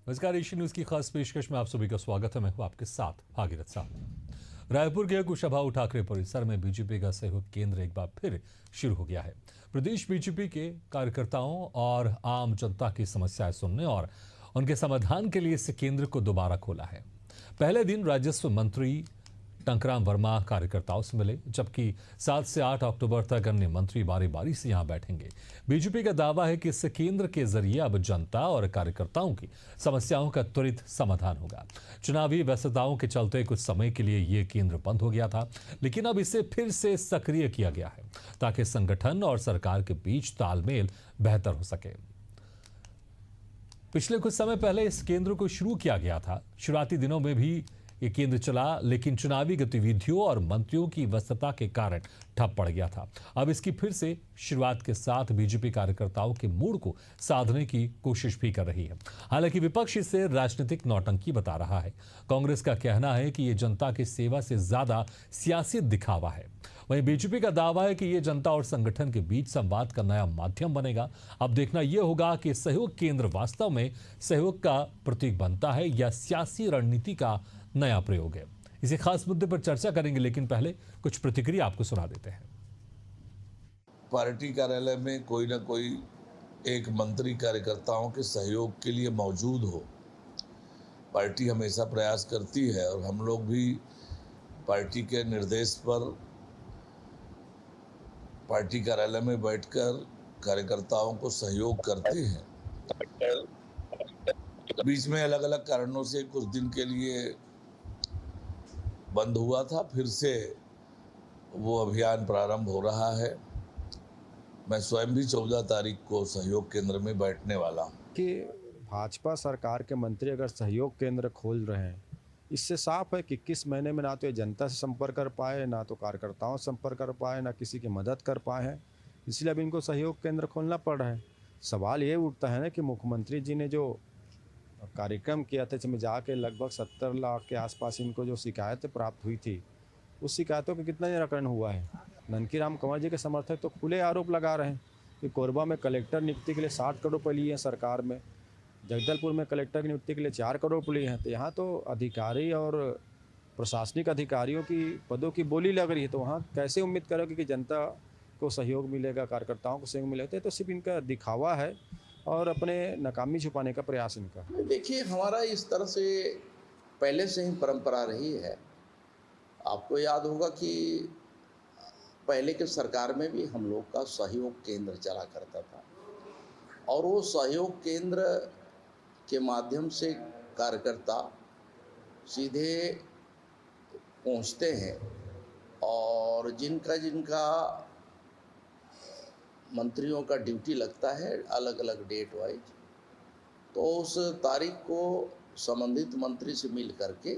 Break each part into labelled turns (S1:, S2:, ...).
S1: नमस्कार, Asian news की खास पेशकश में आप सभी का स्वागत है। मैं हूं आपके साथ भागीरथ साहब। रायपुर के कुशाभाऊ ठाकरे परिसर में बीजेपी का सहयोग केंद्र एक बार फिर शुरू हो गया है। प्रदेश बीजेपी के कार्यकर्ताओं और आम जनता की समस्याएं सुनने और उनके समाधान के लिए इस केंद्र को दोबारा खोला है। पहले दिन राजस्व मंत्री टंकराम वर्मा कार्यकर्ताओं से मिले, जबकि 7 से 8 अक्टूबर तक अन्य मंत्री बारी बारी से यहां बैठेंगे। बीजेपी का दावा है कि इस केंद्र के जरिए अब जनता और कार्यकर्ताओं की समस्याओं का त्वरित समाधान होगा। चुनावी व्यस्तताओं के चलते कुछ समय के लिए ये केंद्र बंद हो गया था, लेकिन अब इसे फिर से सक्रिय किया गया है ताकि संगठन और सरकार के बीच तालमेल बेहतर हो सके। पिछले कुछ समय पहले इस केंद्र को शुरू किया गया था। शुरुआती दिनों में भी ये केंद्र चला, लेकिन चुनावी गतिविधियों और मंत्रियों की व्यस्तता के कारण ठप पड़ गया था। अब इसकी फिर से शुरुआत के साथ बीजेपी कार्यकर्ताओं के मूड को साधने की कोशिश भी कर रही है। हालांकि विपक्ष इसे राजनीतिक नौटंकी बता रहा है। कांग्रेस का कहना है कि ये जनता की सेवा से ज्यादा सियासी दिखावा है। वहीं बीजेपी का दावा है कि ये जनता और संगठन के बीच संवाद का नया माध्यम बनेगा। अब देखना यह होगा कि सहयोग केंद्र वास्तव में सहयोग का प्रतीक बनता है या सियासी रणनीति का नया प्रयोग है। इसी खास मुद्दे पर चर्चा करेंगे, लेकिन पहले कुछ प्रतिक्रिया आपको सुना देते हैं।
S2: पार्टी कार्यालय में कोई ना कोई एक मंत्री कार्यकर्ताओं के सहयोग के लिए मौजूद हो। पार्टी हमेशा प्रयास करती है और हम लोग भी पार्टी के निर्देश पर पार्टी कार्यालय में बैठकर कार्यकर्ताओं को सहयोग करते हैं। बीच में अलग अलग कारणों से कुछ दिन के लिए बंद हुआ था, फिर से वो अभियान प्रारंभ हो रहा है। मैं स्वयं भी 14 तारीख को सहयोग केंद्र में बैठने वाला हूँ।
S3: कि भाजपा सरकार के मंत्री अगर सहयोग केंद्र खोल रहे हैं, इससे साफ है कि 21 महीने में ना तो ये जनता से संपर्क कर पाए, ना तो कार्यकर्ताओं से संपर्क कर पाए, ना किसी की मदद कर पाए हैं। इसलिए अब इनको सहयोग केंद्र खोलना पड़ रहा है। सवाल ये उठता है ना कि मुख्यमंत्री जी ने जो कार्यक्रम किया था, जिसमें जाके लगभग 70 लाख के आसपास इनको जो शिकायतें प्राप्त हुई थी, उस शिकायतों का कितना निराकरण हुआ है। ननकीराम कंवर जी के समर्थक तो खुले आरोप लगा रहे हैं कि कोरबा में कलेक्टर नियुक्ति के लिए 60 करोड़ रुपये लिए हैं सरकार में, जगदलपुर में कलेक्टर की नियुक्ति के लिए 4 करोड़ रुपये लिए हैं। तो यहाँ तो अधिकारी और प्रशासनिक अधिकारियों की पदों की बोली लग रही है, तो वहाँ कैसे उम्मीद करोगे कि जनता को सहयोग मिलेगा, कार्यकर्ताओं को सहयोग मिलेगा? तो सिर्फ इनका दिखावा है और अपने नाकामी छुपाने का प्रयास इनका।
S4: देखिए, हमारा इस तरह से पहले से ही परंपरा रही है। आपको याद होगा कि पहले के सरकार में भी हम लोग का सहयोग केंद्र चला करता था और वो सहयोग केंद्र के माध्यम से कार्यकर्ता सीधे पहुंचते हैं और जिनका मंत्रियों का ड्यूटी लगता है अलग अलग डेट वाइज, तो उस तारीख को संबंधित मंत्री से मिल करके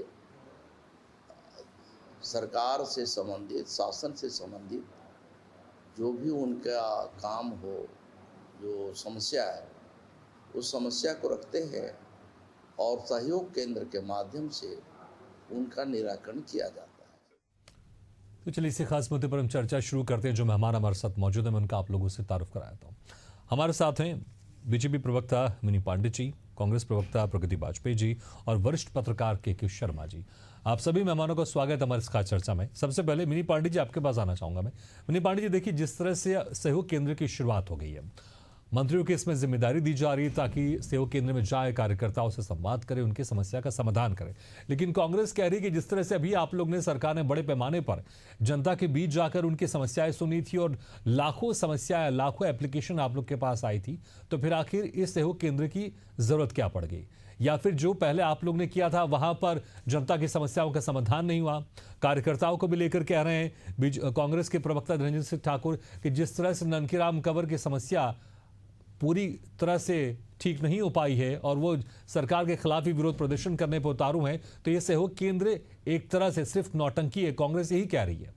S4: सरकार से संबंधित, शासन से संबंधित जो भी उनका काम हो, जो समस्या है, उस समस्या को रखते हैं और सहयोग केंद्र के माध्यम से उनका निराकरण किया जाता है।
S1: तो चलिए इसी खास मुद्दे पर हम चर्चा शुरू करते हैं। जो मेहमान हमारे साथ मौजूद हैं, मैं उनका आप लोगों से तारुफ कराता हूँ। हमारे साथ हैं बीजेपी प्रवक्ता मिनी पांडे जी, कांग्रेस प्रवक्ता प्रगति बाजपेयी जी और वरिष्ठ पत्रकार के शर्मा जी। आप सभी मेहमानों का स्वागत हमारे इस खास चर्चा में। सबसे पहले मिनी पांडे जी, आपके पास आना चाहूंगा मैं। मिनी पांडे जी, देखिए, जिस तरह से सहयोग केंद्र की शुरुआत हो गई है, मंत्रियों की इसमें जिम्मेदारी दी जा रही है ताकि सहयोग केंद्र में जाए, कार्यकर्ताओं से संवाद करे, उनकी समस्या का समाधान करे। लेकिन कांग्रेस कह रही है कि जिस तरह से अभी आप लोग ने, सरकार ने बड़े पैमाने पर जनता के बीच जाकर उनकी समस्याएं सुनी थी और लाखों समस्याएं, लाखों एप्लीकेशन आप लोग के पास आई थी, तो फिर आखिर इस सहयोग केंद्र की जरूरत क्या पड़ गई? या फिर जो पहले आप लोग ने किया था वहां पर जनता की समस्याओं का समाधान नहीं हुआ? कार्यकर्ताओं को भी लेकर कह रहे हैं कांग्रेस के प्रवक्ता धर्मेंद्र सिंह ठाकुर कि जिस तरह से ननकीराम कंवर की समस्या पूरी तरह से ठीक नहीं हो पाई है और वो सरकार के खिलाफ ही विरोध प्रदर्शन करने पर उतारू हैं, तो ये सहयोग केंद्र एक तरह से सिर्फ नौटंकी है, कांग्रेस यही कह रही है।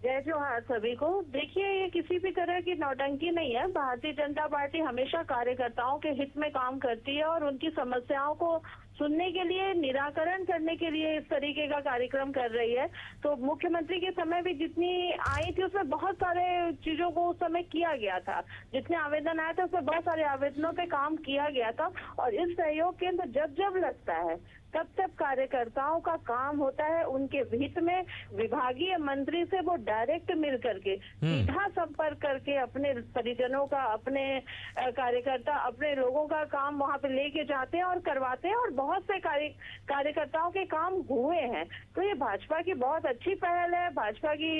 S5: जय जोहार सभी को। देखिए, ये किसी भी तरह की नौटंकी नहीं है। भारतीय जनता पार्टी हमेशा कार्यकर्ताओं के हित में काम करती है और उनकी समस्याओं को सुनने के लिए, निराकरण करने के लिए इस तरीके का कार्यक्रम कर रही है। तो मुख्यमंत्री के समय भी जितनी आई थी उसमें बहुत सारे चीजों को उस समय किया गया था, जितने आवेदन आए थे उसमें बहुत सारे आवेदनों पे काम किया गया था। और इस सहयोग केंद्र जब जब लगता है तब तब कार्यकर्ताओं का काम होता है, उनके हित में विभागीय मंत्री से वो डायरेक्ट मिल करके सीधा संपर्क करके अपने परिजनों का, अपने कार्यकर्ता, अपने लोगों का काम वहां पे लेके जाते हैं और करवाते हैं। और बहुत से कार्यकर्ताओं के काम हुए हैं। तो ये भाजपा की बहुत अच्छी पहल है, भाजपा की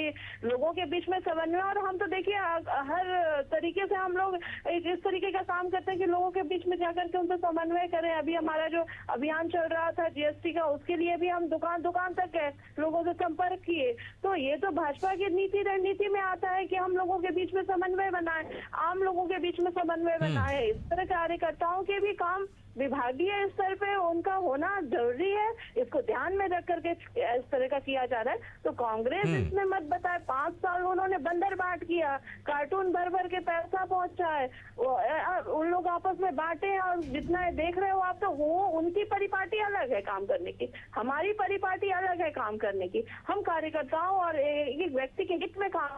S5: लोगों के बीच में समन्वय। और हम तो देखिए हर तरीके से हम लोग इस तरीके का काम करते हैं कि लोगों के बीच में जाकर के उनसे समन्वय करें। अभी हमारा जो अभियान चल रहा था जीएसटी का, उसके लिए भी हम दुकान दुकान तक गए, लोगों से संपर्क किए। तो ये तो भाजपा की नीति रणनीति में आता है कि हम लोगों के बीच में समन्वय बनाए, आम लोगों के बीच में समन्वय बनाए। इस तरह कार्यकर्ताओं के भी काम विभागीय स्तर पे उनका होना जरूरी है। इसको ध्यान में रख करके इस तरह का किया जा रहा है। तो कांग्रेस इसमें मत बताए, 5 साल उन्होंने बंदर बाट किया, कार्टून भर भर के पैसा पहुंचाए, उन लोग आपस में बांटे। और जितना देख रहे हो आप, तो वो उनकी परिपाटी अलग है काम करने की, हमारी परिपाटी अलग है काम करने की। हम कार्यकर्ताओं और एक व्यक्ति के हित में काम,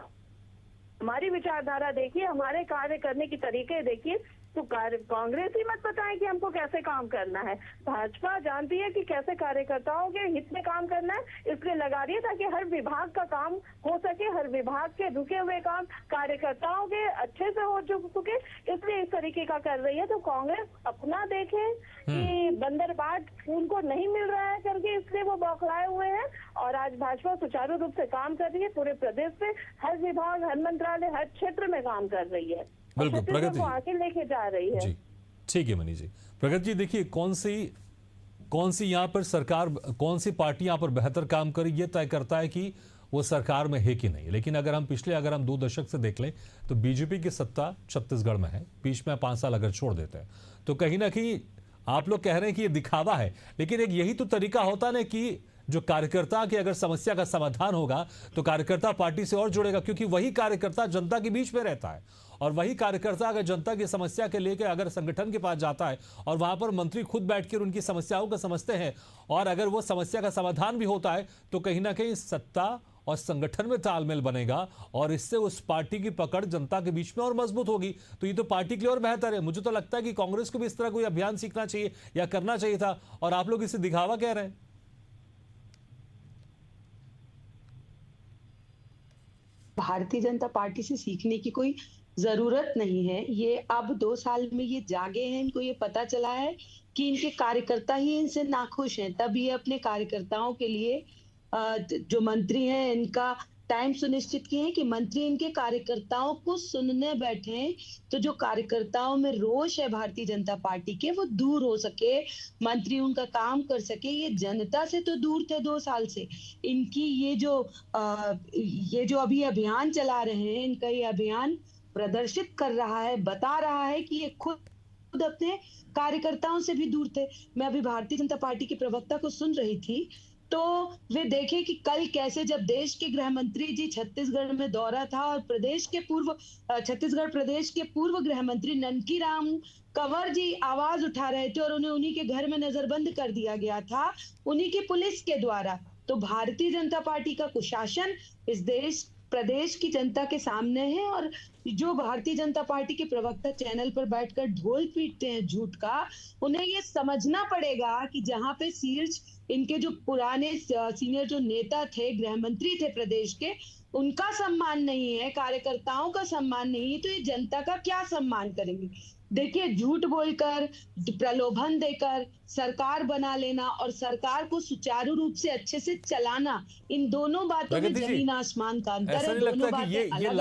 S5: हमारी विचारधारा देखिए, हमारे कार्य करने की तरीके देखिए। तो कांग्रेस ही मत बताएं कि हमको कैसे काम करना है। भाजपा जानती है कि कैसे कार्यकर्ताओं के हित में काम करना है, इसलिए लगा रही है ताकि हर विभाग का काम हो सके, हर विभाग के रुके हुए काम कार्यकर्ताओं के अच्छे से हो सके, इसलिए इस तरीके का कर रही है। तो कांग्रेस अपना देखे कि बंदर बाट उनको नहीं मिल रहा है करके, इसलिए वो बौखलाए हुए हैं। और आज भाजपा सुचारू रूप से काम कर रही है, पूरे प्रदेश में हर विभाग, हर मंत्रालय, हर क्षेत्र में काम कर रही है,
S1: बिल्कुल प्रगति
S5: आगे लेके जा रही है
S1: जी। ठीक है मनी जी। प्रगति जी, देखिए कौन सी यहाँ पर सरकार, कौन सी पार्टी यहाँ पर बेहतर काम करे ये तय करता है कि वो सरकार में है कि नहीं। लेकिन अगर हम 2 दशक से देख लें तो बीजेपी की सत्ता छत्तीसगढ़ में है। बीच में 5 साल अगर छोड़ देते हैं तो कहीं ना कहीं आप लोग कह रहे हैं कि ये दिखावा है, लेकिन एक यही तो तरीका होता ना कि जो कार्यकर्ता की अगर समस्या का समाधान होगा तो कार्यकर्ता पार्टी से और जुड़ेगा, क्योंकि वही कार्यकर्ता जनता के बीच में रहता है। और वही कार्यकर्ता अगर जनता की समस्या के लेकर अगर संगठन के पास जाता है और वहां पर मंत्री खुद बैठकर उनकी समस्याओं को समझते हैं और अगर वो समस्या का समाधान भी होता है तो कहीं ना कहीं सत्ता और संगठन में तालमेल बनेगा और इससे उस पार्टी की पकड़ जनता के बीच में और मजबूत होगी। तो ये तो पार्टी के लिए और बेहतर है। मुझे तो लगता है कि कांग्रेस को भी इस तरह कोई अभियान सीखना चाहिए या करना चाहिए था, और आप लोग इसे दिखावा कह रहे हैं।
S6: भारतीय जनता पार्टी से सीखने की कोई जरूरत नहीं है। ये अब 2 साल में ये जागे हैं, इनको ये पता चला है कि इनके कार्यकर्ता ही इनसे नाखुश हैं। तब ये अपने कार्यकर्ताओं के लिए जो मंत्री हैं इनका टाइम सुनिश्चित किए हैं कि मंत्री इनके कार्यकर्ताओं को सुनने बैठे, तो जो कार्यकर्ताओं में रोष है भारतीय जनता पार्टी के वो दूर हो सके, मंत्री उनका काम कर सके। ये जनता से तो दूर थे 2 साल से। इनकी ये जो अभी अभियान चला रहे हैं, इनका ये अभियान प्रदर्शित कर रहा है, बता रहा है कि ये खुद अपने कार्यकर्ताओं से भी दूर थे। मैं अभी भारतीय जनता पार्टी के प्रवक्ता को सुन रही थी तो वे देखें कि कल कैसे जब देश के गृह मंत्री जी छत्तीसगढ़ में दौरा था और छत्तीसगढ़ प्रदेश के पूर्व गृह मंत्री ननकीराम कंवर जी आवाज उठा रहे थे और उन्हें उन्हीं के घर में नजरबंद कर दिया गया था, उन्हीं की पुलिस के द्वारा। तो भारतीय जनता पार्टी का कुशासन इस प्रदेश की जनता के सामने है। और जो भारतीय जनता पार्टी के प्रवक्ता चैनल पर बैठकर ढोल पीटते हैं झूठ का, उन्हें ये समझना पड़ेगा कि जहां पे शीर्ष इनके जो पुराने सीनियर जो नेता थे, गृह मंत्री थे प्रदेश के, उनका सम्मान नहीं है, कार्यकर्ताओं का सम्मान नहीं है, तो ये जनता का क्या सम्मान करेंगे। देखिए, झूठ बोलकर, प्रलोभन देकर सरकार बना लेना और सरकार को सुचारू रूप से अच्छे से चलाना, इन दोनों बातों में जमीन आसमान का अंतर है। दोनों बातें
S1: ये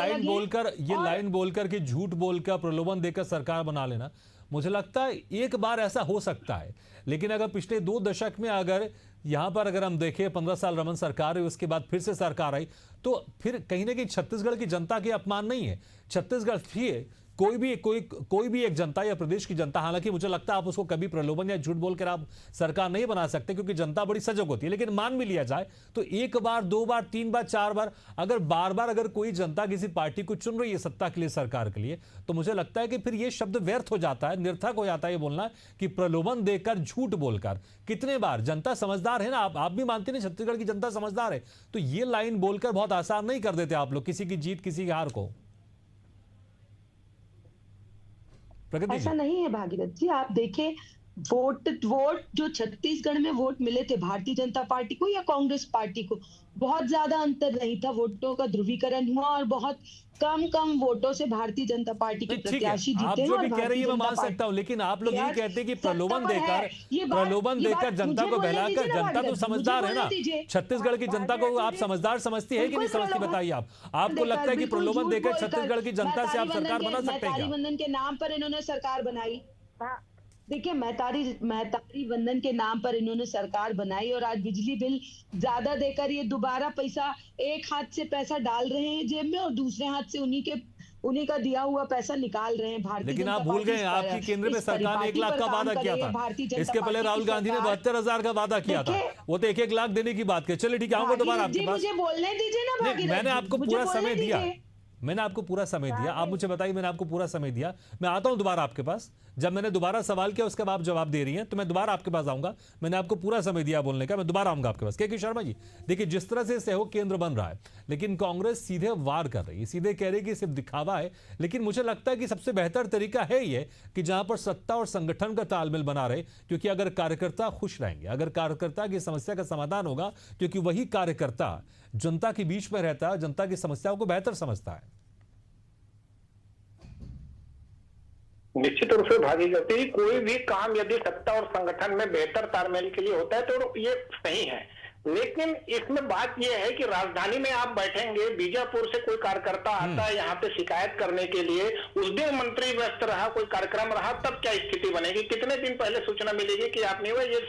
S1: लाइन बोलकर कि झूठ बोलकर प्रलोभन देकर सरकार बना लेना, मुझे लगता है एक बार ऐसा हो सकता है, लेकिन अगर पिछले 2 दशक में अगर यहां पर अगर हम देखें 15 साल रमन सरकार हुई, उसके बाद फिर से सरकार आई, तो फिर कहीं ना कहीं छत्तीसगढ़ की जनता के अपमान नहीं है। छत्तीसगढ़ कोई भी एक जनता या प्रदेश की जनता, हालांकि मुझे लगता है आप उसको कभी प्रलोभन या झूठ बोलकर आप सरकार नहीं बना सकते, क्योंकि जनता बड़ी सजग होती है, लेकिन मान भी लिया जाए तो एक बार, दो बार, तीन बार, चार बार, अगर बार बार अगर कोई जनता किसी पार्टी को चुन रही है सत्ता के लिए, सरकार के लिए, तो मुझे लगता है कि फिर यह शब्द व्यर्थ हो जाता है, निर्थक हो जाता है ये बोलना कि प्रलोभन देकर, झूठ बोलकर। कितने बार जनता समझदार है ना, आप भी मानते नहीं छत्तीसगढ़ की जनता समझदार है, तो ये लाइन बोलकर बहुत आसान नहीं कर देते आप लोग किसी की जीत, किसी की हार को। प्रगति
S6: ऐसा
S1: जी।
S6: नहीं है भागीरथ जी, आप देखें वोट जो छत्तीसगढ़ में वोट मिले थे भारतीय जनता पार्टी को या कांग्रेस पार्टी को, बहुत ज्यादा अंतर नहीं था, वोटों का ध्रुवीकरण हुआ और बहुत कम वोटों से भारतीय जनता पार्टी के
S1: नहीं, ठीक
S6: प्रत्याशी
S1: है, आप
S6: जीते हैं।
S1: जो
S6: और
S1: भी कह रही
S6: भारतीय
S1: है मैं
S6: जनता
S1: मान
S6: पार्टी
S1: सकता हूं, लेकिन आप लोग ये
S6: यार,
S1: कहते हैं कि
S6: सत्ता
S1: प्रलोभन
S6: पर है।
S1: देकर,
S6: ये बात
S1: जनता
S6: मुझे
S1: को
S6: बोलने
S1: बहलाकर,
S6: दीजिए ना
S1: जनता तो
S6: भागीरथ,
S1: समझदार
S6: मुझे
S1: है ना।
S6: बोलने दीजिए।
S1: छत्तीसगढ़ की जनता को आप समझदार समझती है कि नहीं समझती, बताइए आप। आपको लगता है कि
S6: बिल्कुल
S1: प्रलोभन
S6: झूठ
S1: देकर
S6: बोलकर
S1: छत्तीसगढ़ की जनता से आप सरकार बना सकते हैं
S6: मैतारी
S1: क्या?
S6: वंदन के नाम पर इन्होंने सरकार बनाई। देखिए, मैतारी वंदन के नाम पर इन्होंने सरकार बनाई और आज बिजली बिल ज्यादा देकर ये दोबारा पैसा, एक हाथ से पैसा डाल रहे हैं जेब में और दूसरे हाथ से उन्हीं का दिया हुआ पैसा निकाल रहे हैं। भारतीय
S1: लेकिन
S6: जनता
S1: आप भूल
S6: पार्टी
S1: गए, आपकी केंद्र में
S6: इस
S1: सरकार ने 1 लाख का
S6: परिपाटी पर
S1: वादा
S6: काम
S1: किया
S6: कर रही है।
S1: था।
S6: भारतीय जनता
S1: इसके पहले
S6: पार्टी
S1: राहुल
S6: की
S1: गांधी ने
S6: सरकार-
S1: 72,000 का वादा किया था,
S6: देखिए,
S1: वो तो 1-1 लाख देने की बात की। चलिए ठीक है, आऊंगा दोबारा
S6: भागीरथ जी,
S1: आपके पास।
S6: मुझे बोलने दीजिए ना
S1: नहीं,
S6: भागीरथ
S1: मैंने
S6: जी,
S1: आपको
S6: मुझे
S1: पूरा
S6: बोलने
S1: समय दिया,
S6: दीजिए।
S1: मैंने आपको पूरा समय दिया, आप मुझे बताइए, मैंने आपको पूरा समय दिया। मैं आता हूं दोबारा आपके पास, जब मैंने दोबारा सवाल किया उसके बाद आप जवाब दे रही हैं, तो मैं दोबारा आपके पास आऊंगा। मैंने आपको पूरा समय दिया बोलने का, मैं दोबारा आऊंगा आपके पास। के शर्मा जी, देखिए जिस तरह से सहयोग केंद्र बन रहा है, लेकिन कांग्रेस सीधे वार कर रही है, सीधे कह रही है कि सिर्फ दिखावा है, लेकिन मुझे लगता है कि सबसे बेहतर तरीका है ये कि जहां पर सत्ता और संगठन का तालमेल बना रहे, क्योंकि अगर कार्यकर्ता खुश रहेंगे, अगर कार्यकर्ता की समस्या का समाधान होगा, क्योंकि वही कार्यकर्ता जनता के बीच में रहता है, जनता की समस्याओं को बेहतर समझता है।
S7: निश्चित रूप से भागीरथी, कोई भी काम यदि सत्ता और संगठन में बेहतर तालमेल के लिए होता है तो ये सही है, लेकिन इसमें बात यह है कि राजधानी में आप बैठेंगे, बीजापुर से कोई कार्यकर्ता आता है यहाँ पे शिकायत करने के लिए, उस दिन मंत्री व्यस्त रहा, कोई कार्यक्रम रहा, तब क्या स्थिति बनेगी? कितने दिन पहले सूचना मिलेगी कि आप नहीं हुए? ये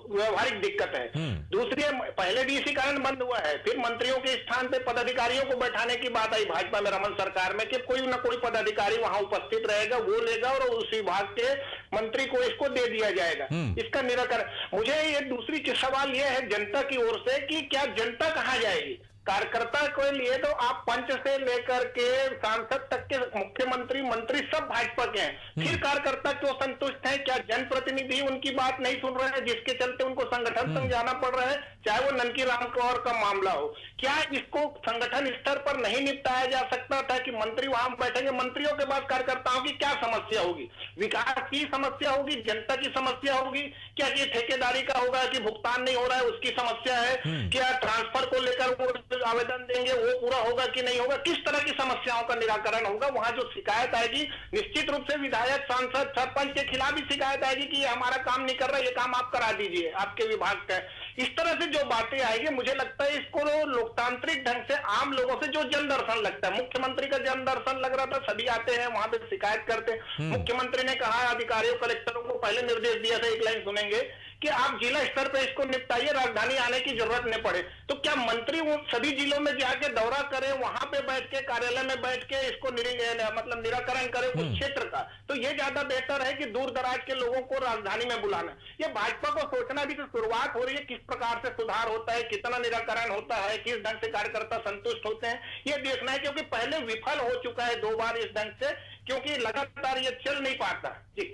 S7: व्यवहारिक दिक्कत है। दूसरी, पहले भी इसी कारण बंद हुआ है, फिर मंत्रियों के स्थान पे पदाधिकारियों को बैठाने की बात आई भाजपा में, रमन सरकार में, कि कोई ना कोई पदाधिकारी वहां उपस्थित रहेगा, वो लेगा और उस विभाग के मंत्री को इसको दे दिया जाएगा, इसका निराकरण। मुझे ये दूसरी सवाल ये है जनता की ओर से कि क्या जनता कहां जाएगी? कार्यकर्ता के लिए तो आप पंच से लेकर के सांसद तक के, मुख्यमंत्री, मंत्री सब भाजपा के हैं, फिर कार्यकर्ता क्यों संतुष्ट हैं? क्या जनप्रतिनिधि उनकी बात नहीं सुन रहे हैं, जिसके चलते उनको संगठन समझाना पड़ रहा है, चाहे वो ननकी राम कौर का मामला हो? क्या इसको संगठन स्तर पर नहीं निपटाया जा सकता था कि मंत्री वहां बैठेंगे, मंत्रियों के बाद कार्यकर्ताओं की क्या समस्या होगी? विकास की समस्या होगी, जनता की समस्या होगी, क्या ये ठेकेदारी का होगा कि भुगतान नहीं हो रहा है उसकी समस्या है, क्या ट्रांसफर को लेकर वो आवेदन देंगे वो पूरा होगा कि नहीं होगा, किस तरह की समस्याओं का निराकरण होगा? वहां जो शिकायत आएगी, निश्चित रूप से विधायक, सांसद, सरपंच के खिलाफ भी शिकायत आएगी कि ये हमारा काम नहीं कर रहा, ये काम आप करा दीजिए, आपके विभाग का। इस तरह से जो बातें आएगी, मुझे लगता है इसको लोकतांत्रिक ढंग से आम लोगों से जो जन दर्शन लगता है, मुख्यमंत्री का जन दर्शन लग रहा था, सभी आते हैं वहां पे शिकायत करते हैं। मुख्यमंत्री ने कहा अधिकारियों, कलेक्टरों को पहले निर्देश दिया था, एक लाइन सुनेंगे, कि आप जिला स्तर पे इसको निपटाइए, राजधानी आने की जरूरत न पड़े। तो क्या मंत्री वो सभी जिलों में जाके दौरा करें, वहां पे बैठ के, कार्यालय में बैठ के इसको मतलब निराकरण करें उस क्षेत्र का? तो ये ज्यादा बेहतर है कि दूर दराज के लोगों को राजधानी में बुलाना। ये भाजपा को सोचना भी तो शुरुआत हो रही है, किस प्रकार से सुधार होता है, कितना निराकरण होता है, किस ढंग से कार्यकर्ता संतुष्ट होते हैं, ये देखना है, क्योंकि पहले विफल हो चुका है 2 बार इस ढंग से, क्योंकि लगातार ये चल नहीं पाता। जी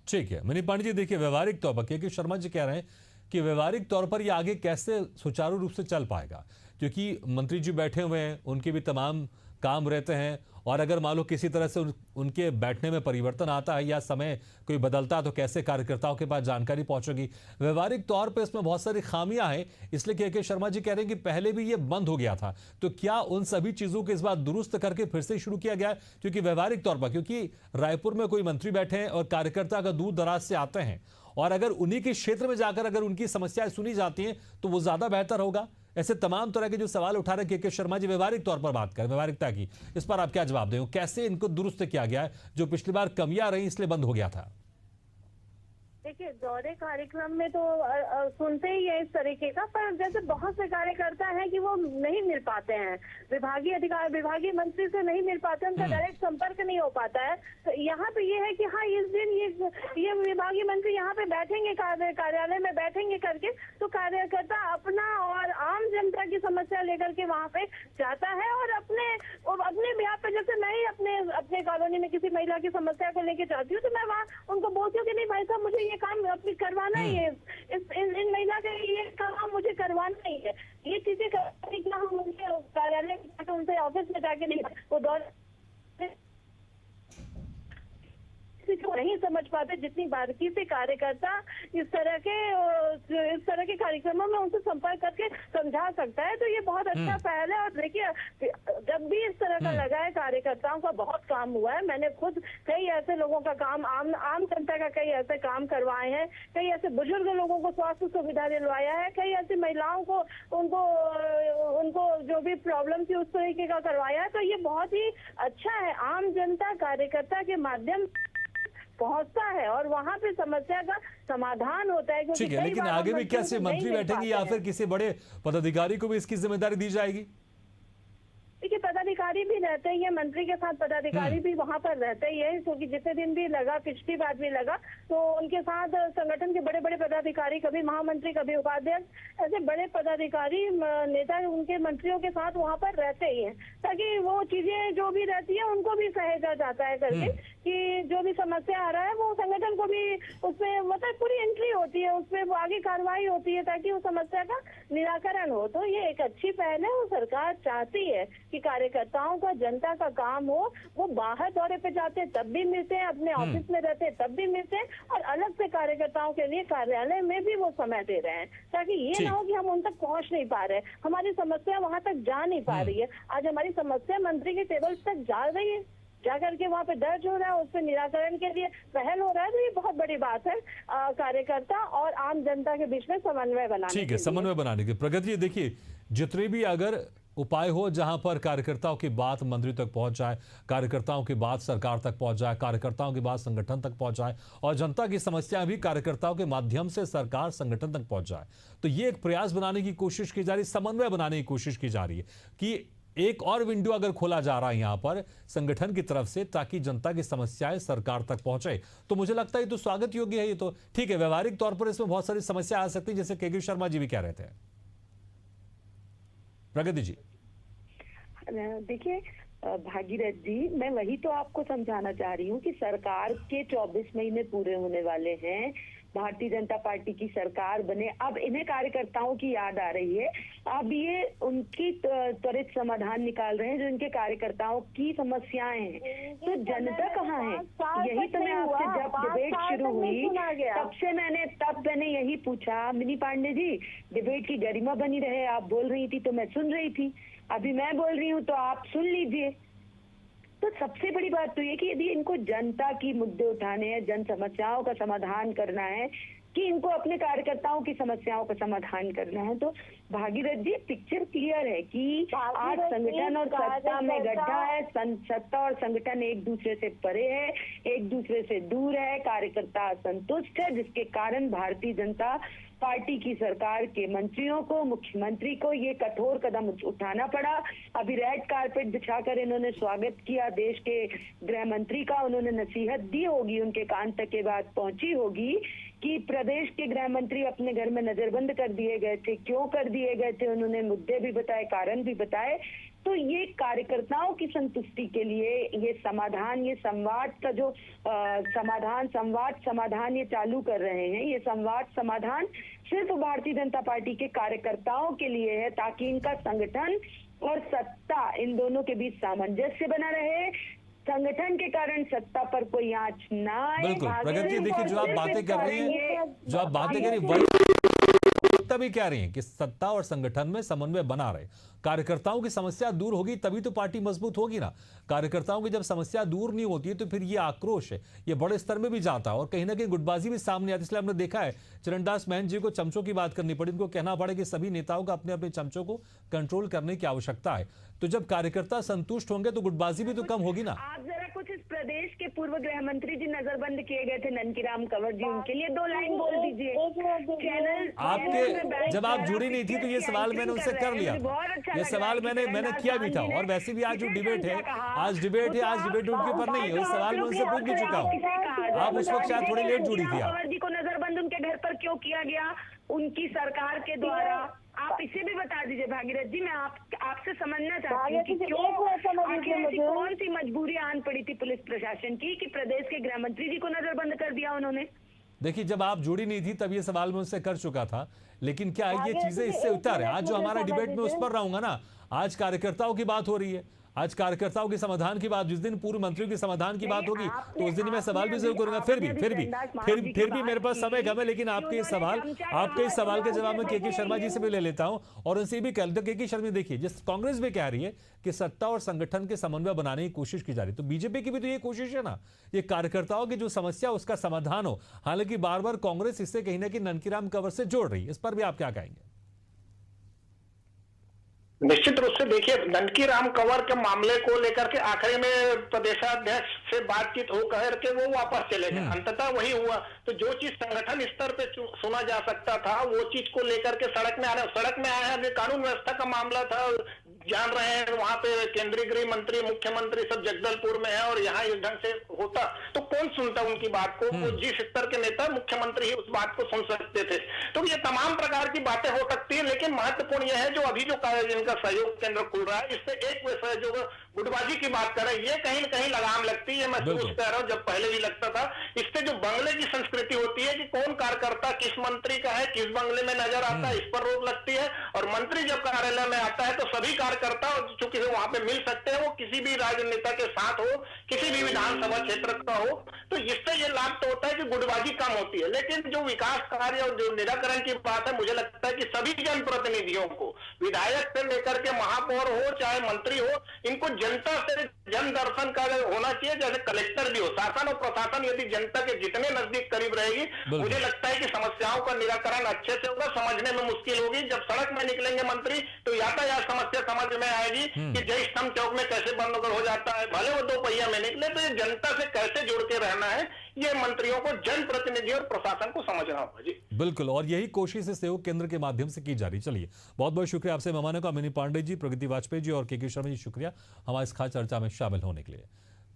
S1: ठीक है मनीष पांडे जी, देखिए व्यवहारिक तौर पर, क्योंकि शर्मा जी कह रहे हैं कि व्यवहारिक तौर पर ये आगे कैसे सुचारू रूप से चल पाएगा, क्योंकि मंत्री जी बैठे हुए हैं, उनके भी तमाम काम रहते हैं, और अगर मान लो किसी तरह से उनके बैठने में परिवर्तन आता है या समय कोई बदलता है तो कैसे कार्यकर्ताओं के पास जानकारी पहुंचेगी? व्यवहारिक तौर पे इसमें बहुत सारी खामियां हैं, इसलिए के शर्मा जी कह रहे हैं कि पहले भी ये बंद हो गया था, तो क्या उन सभी चीजों को इस बार दुरुस्त करके फिर से शुरू किया गया है? क्योंकि व्यवहारिक तौर पर, क्योंकि रायपुर में कोई मंत्री बैठे हैं और कार्यकर्ता अगर दूर दराज से आते हैं, और अगर उन्हीं के क्षेत्र में जाकर अगर उनकी समस्याएं सुनी जाती हैं तो वो ज्यादा बेहतर होगा। ऐसे तमाम तरह के जो सवाल उठा रहे के शर्मा जी, व्यवहारिक तौर पर बात करें, व्यवहारिकता की, इस पर आप क्या जवाब दें? कैसे इनको दुरुस्त किया गया है जो पिछली बार कमियां रही इसलिए बंद हो गया था?
S5: देखिए, दौरे कार्यक्रम में तो सुनते ही है इस तरीके का, पर जैसे बहुत से कार्यकर्ता हैं कि वो नहीं मिल पाते हैं, विभागीय मंत्री से नहीं मिल पाते, उनका डायरेक्ट संपर्क नहीं हो पाता है। तो यहाँ पे ये है कि हाँ, इस दिन ये विभागीय मंत्री यहाँ पे बैठेंगे, कार्यालय में बैठेंगे करके, तो कार्यकर्ता अपना और आम जनता की समस्या लेकर के वहाँ पे जाता है और अपने बिहार पे, जैसे मैं ही अपने कॉलोनी में किसी महिला की समस्या को लेके जाती हूँ, तो मैं वहाँ उनको बोलती हूँ कि नहीं भाई साहब, मुझे ये काम अपनी करवाना ही है, इन महिला का ये काम मुझे करवाना ही है। ये चीजें करने के लिए हम उनके कार्यालय में जाकर, उनसे ऑफिस में जाके नहीं, वो दौरे को नहीं समझ पाते, जितनी बारीकी से कार्यकर्ता इस तरह के कार्यक्रमों में उनसे संपर्क करके समझा सकता है, तो ये बहुत अच्छा पहल है। और देखिए, जब भी इस तरह का लगा है, कार्यकर्ताओं का बहुत काम हुआ है। मैंने खुद कई ऐसे लोगों का काम, आम जनता का कई ऐसे काम करवाए हैं, कई ऐसे बुजुर्ग लोगों को स्वास्थ्य सुविधा दिलवाया है, कई ऐसी महिलाओं को उनको जो भी प्रॉब्लम थी उस तरीके का करवाया है। तो ये बहुत ही अच्छा है, आम जनता कार्यकर्ता के माध्यम पहुंचता है और वहां पे समस्या का समाधान होता है।
S1: ठीक है, लेकिन आगे भी कैसे मंत्री बैठेंगे या फिर किसी बड़े पदाधिकारी को भी इसकी जिम्मेदारी दी जाएगी?
S5: देखिए, पदाधिकारी भी रहते ही है, मंत्री के साथ पदाधिकारी भी वहां पर रहते ही है, क्योंकि जितने दिन भी लगा, पिछली बार भी लगा, तो उनके साथ संगठन के बड़े बड़े पदाधिकारी, कभी महामंत्री, कभी उपाध्यक्ष, ऐसे बड़े पदाधिकारी नेता उनके मंत्रियों के साथ वहां पर रहते ही हैं, ताकि वो चीजें जो भी रहती है उनको भी सहेजा जाता है करके, कि जो भी समस्या आ रहा है वो संगठन को भी उसमें मतलब पूरी एंट्री होती है, उसमें आगे कार्रवाई होती है, ताकि उस समस्या का निराकरण हो। तो ये एक अच्छी पहल है, वो सरकार चाहती है कि कार्यकर्ताओं का, जनता का काम हो। वो बाहर दौरे पे जाते तब भी मिलते हैं, अपने ऑफिस में रहते तब भी मिलते हैं, और अलग से कार्यकर्ताओं के लिए कार्यालय में भी वो समय दे रहे हैं, ताकि ये ना हो कि हम उन तक पहुंच नहीं पा रहे, हमारी समस्या वहां तक जा नहीं पा रही है। आज हमारी समस्या मंत्री के टेबल तक जा रही है, जाकर के वहाँ पे दर्ज हो रहा है, उस पर निराकरण के लिए पहल हो रहा है। तो ये बहुत बड़ी बात है कार्यकर्ता और आम जनता के बीच में समन्वय बनाने।
S1: ठीक है, समन्वय बनाने की प्रगति जी। देखिए, जितने भी अगर उपाय हो जहां पर कार्यकर्ताओं की बात मंत्री तक पहुंच जाए, कार्यकर्ताओं की बात सरकार तक पहुंच जाए, कार्यकर्ताओं की बात संगठन तक पहुंच जाए, और जनता की समस्याएं भी कार्यकर्ताओं के माध्यम से सरकार संगठन तक पहुंच जाए, तो ये एक प्रयास बनाने की कोशिश की जा रही, समन्वय बनाने की कोशिश की जा रही है कि एक और विंडो अगर खोला जा रहा है यहां पर संगठन की तरफ से, ताकि जनता की समस्याएं सरकार तक पहुंचे, तो मुझे लगता है ये तो स्वागत योग्य है। ये तो ठीक है, व्यवहारिक तौर पर इसमें बहुत सारी समस्या आ सकती है, जैसे के शर्मा जी भी कह रहे थे। प्रगति जी,
S6: देखिए भागीरथ जी, मैं वही तो आपको समझाना चाह रही हूँ कि सरकार के 24 महीने पूरे होने वाले हैं, भारतीय जनता पार्टी की सरकार बने, अब इन्हें कार्यकर्ताओं की याद आ रही है, अब ये उनकी त्वरित समाधान निकाल रहे हैं जो इनके कार्यकर्ताओं की समस्याएं हैं। तो जनता कहाँ है? यही तो मैं आपसे जब डिबेट शुरू हुई तब मैंने यही पूछा, मिनी पांडे जी, डिबेट की गरिमा बनी रहे, आप बोल रही थी तो मैं सुन रही थी, अभी मैं बोल रही हूँ तो आप सुन लीजिए। तो सबसे बड़ी बात तो ये कि यदि इनको जनता की मुद्दे उठाने हैं, जन समस्याओं का समाधान करना है, कि इनको अपने कार्यकर्ताओं की समस्याओं का समाधान करना है, तो भागीरथ जी पिक्चर क्लियर है कि आज संगठन और सत्ता में गड्ढा है, सत्ता और संगठन एक दूसरे से परे है, एक दूसरे से दूर है, कार्यकर्ता असंतुष्ट है, जिसके कारण भारतीय जनता पार्टी की सरकार के मंत्रियों को, मुख्यमंत्री को ये कठोर कदम उठाना पड़ा। अभी रेड कारपेट बिछाकर इन्होंने स्वागत किया देश के गृह मंत्री का, उन्होंने नसीहत दी होगी, उनके कान तक के बात पहुंची होगी कि प्रदेश के गृह मंत्री अपने घर में नजरबंद कर दिए गए थे, क्यों कर दिए गए थे, उन्होंने मुद्दे भी बताए, कारण भी बताए। तो ये कार्यकर्ताओं की संतुष्टि के लिए ये समाधान, ये संवाद का जो समाधान ये चालू कर रहे हैं, ये संवाद समाधान सिर्फ भारतीय जनता पार्टी के कार्यकर्ताओं के लिए है, ताकि इनका संगठन और सत्ता, इन दोनों के बीच सामंजस्य बना रहे, संगठन के कारण सत्ता पर कोई आंच ना आए।
S1: बिल्कुल प्रगति, देखिए जो आप बातें कर रही हैं, जो आप बातें कर रही हैं, नेता भी कह रहे हैं कि सत्ता और संगठन में समन्वय बना रहे, कार्यकर्ताओं की समस्या दूर होगी तभी तो पार्टी मजबूत होगी ना। कार्यकर्ताओं की जब समस्या दूर नहीं होती है तो फिर ये आक्रोश है, ये बड़े स्तर में भी जाता है और कहीं ना कहीं गुटबाजी भी सामने आती है। इसलिए हमने देखा है चरणदास महंत जी को चमचों की बात करनी पड़ी, उनको कहना पड़ा कि सभी नेताओं को अपने अपने चमचों को कंट्रोल करने की आवश्यकता है। तो जब कार्यकर्ता संतुष्ट होंगे तो गुटबाजी भी तो कम होगी ना।
S5: आप जरा कुछ इस प्रदेश के पूर्व गृह मंत्री जी नजरबंद किए गए थे ननकीराम कंवर जी, उनके लिए 2 लाइन बोल दीजिए। चैनल
S1: आपके जब आप जुड़ी नहीं थी तो ये सवाल मैंने उनसे कर लिया, ये सवाल मैंने किया भी था। और वैसे भी आज जो डिबेट है, आज डिबेट उनके ऊपर नहीं है, उस सवाल में उनसे पूछ भी चुका हूँ। आप उस वक्त शायद थोड़ी लेट जुड़ी थी।
S5: कंवर जी को नजरबंद उनके घर पर क्यों किया गया उनकी सरकार के द्वारा, आप इसे भी बता दीजिए भागीरथ जी। मैं आपसे समझना चाहती हूँ कि क्यों आखिर ऐसी कौन सी मजबूरी आन पड़ी थी पुलिस प्रशासन की कि प्रदेश के गृह मंत्री जी को नजरबंद कर दिया उन्होंने।
S1: देखिए, जब आप जुड़ी नहीं थी तब ये सवाल मैं उनसे कर चुका था, लेकिन क्या ये चीजें इससे उतर है। आज जो हमारा डिबेट में उस पर रहूंगा ना, आज कार्यकर्ताओं की बात हो रही है, आज कार्यकर्ताओं के समाधान की बात, जिस दिन पूर्व मंत्रियों के समाधान की बात होगी तो उस दिन मैं सवाल भी जरूर करूंगा। फिर भी मेरे पास समय कम है, लेकिन आपके इस सवाल के जवाब में के शर्मा जी से भी ले लेता हूं और उनसे भी कह लेता हूं। के शर्मा, देखिए, जिस कांग्रेस भी कह रही है कि सत्ता और संगठन के समन्वय बनाने की कोशिश की जा रही है, तो बीजेपी की भी तो ये कोशिश है ना, ये कार्यकर्ताओं की जो समस्या उसका समाधान हो। हालांकि बार बार कांग्रेस इससे कहीं ना कहीं ननकीराम कंवर से जोड़ रही है, इस पर भी आप क्या कहेंगे?
S7: निश्चित रूप से देखिए, ननकीराम कंवर के मामले को लेकर के आखिरी में प्रदेशाध्यक्ष से बातचीत हो कर के वो वापस चले गए, अंततः वही हुआ। तो जो चीज संगठन स्तर पे सुना जा सकता था वो चीज को लेकर के सड़क में आया है। कानून व्यवस्था का मामला था, जान रहे हैं वहां पे केंद्रीय गृह मंत्री, मुख्यमंत्री सब जगदलपुर में है और यहाँ इस ढंग से होता तो कौन सुनता उनकी बात को। वो जिस स्तर के नेता मुख्यमंत्री ही उस बात को सुन सकते थे। तो ये तमाम प्रकार की बातें हो सकती है, लेकिन महत्वपूर्ण यह है जो अभी जो इनका सहयोग केंद्र खुल रहा है, इससे एक विषय जो गुटबाजी की बात कर रहे हैं, ये कहीं न कहीं लगाम लगती है। मैं शुरू से कह रहा हूँ, जब पहले भी लगता था, इससे जो बंगले की संस्कृति होती है कि कौन कार्यकर्ता किस मंत्री का है, किस बंगले में नजर आता है, इस पर रोक लगती है। और मंत्री जब कार्यालय में आता है तो सभी कार्यकर्ता चूंकि वहां पे मिल सकते हैं, वो किसी भी राजनेता के साथ हो, किसी भी विधानसभा क्षेत्र का हो, तो इससे ये लाभ तो होता है कि गुटबाजी कम होती है। लेकिन जो विकास कार्य और जो निराकरण की बात है, मुझे लगता है कि सभी जनप्रतिनिधियों को, विधायक से लेकर के महापौर हो चाहे मंत्री हो, इनको जनता से जन दर्शन का होना चाहिए, जैसे कलेक्टर भी हो। शासन और प्रशासन यदि जनता के जितने नजदीक करीब रहेगी, मुझे लगता है कि समस्याओं का निराकरण अच्छे से होगा, समझने में मुश्किल होगी। जब सड़क में निकलेंगे मंत्री तो यातायात समस्या समझ में आएगी कि जय स्तंभ चौक में कैसे बंद हो जाता है, भले वो 2 पहिया में निकले। तो ये जनता से कैसे जुड़ के रहना है, ये मंत्रियों को, जनप्रतिनिधि और प्रशासन को समझना होगा। जी
S1: बिल्कुल, और यही कोशिश इस सहयोग केंद्र के माध्यम से की जा रही। चलिए, बहुत बहुत शुक्रिया आपसे मेहमानों का, मिनी पांडे जी, प्रगति वाजपेयी जी और के शर्मा जी, शुक्रिया हमारे इस खास चर्चा में शामिल होने के लिए।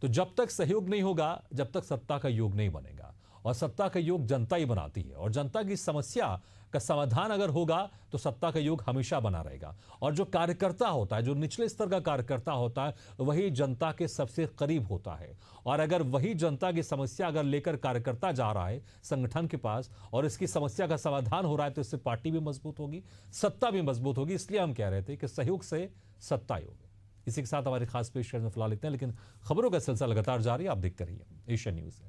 S1: तो जब तक सहयोग नहीं होगा, जब तक सत्ता का योग नहीं बनेगा, और सत्ता का योग जनता ही बनाती है, और जनता की समस्या का समाधान अगर होगा तो सत्ता का योग हमेशा बना रहेगा। और जो कार्यकर्ता होता है, जो निचले स्तर का कार्यकर्ता होता है, वही जनता के सबसे करीब होता है। और अगर वही जनता की समस्या अगर लेकर कार्यकर्ता जा रहा है संगठन के पास और इसकी समस्या का समाधान हो रहा है, तो इससे पार्टी भी मजबूत होगी, सत्ता भी मजबूत होगी। इसलिए हम कह रहे थे कि सहयोग से सत्ता योग। इसी के साथ हमारी खास पेशकश में फिलहाल इतने, लेकिन खबरों का सिलसिला लगातार जारी है। आप देखते रहिए एशियन न्यूज़।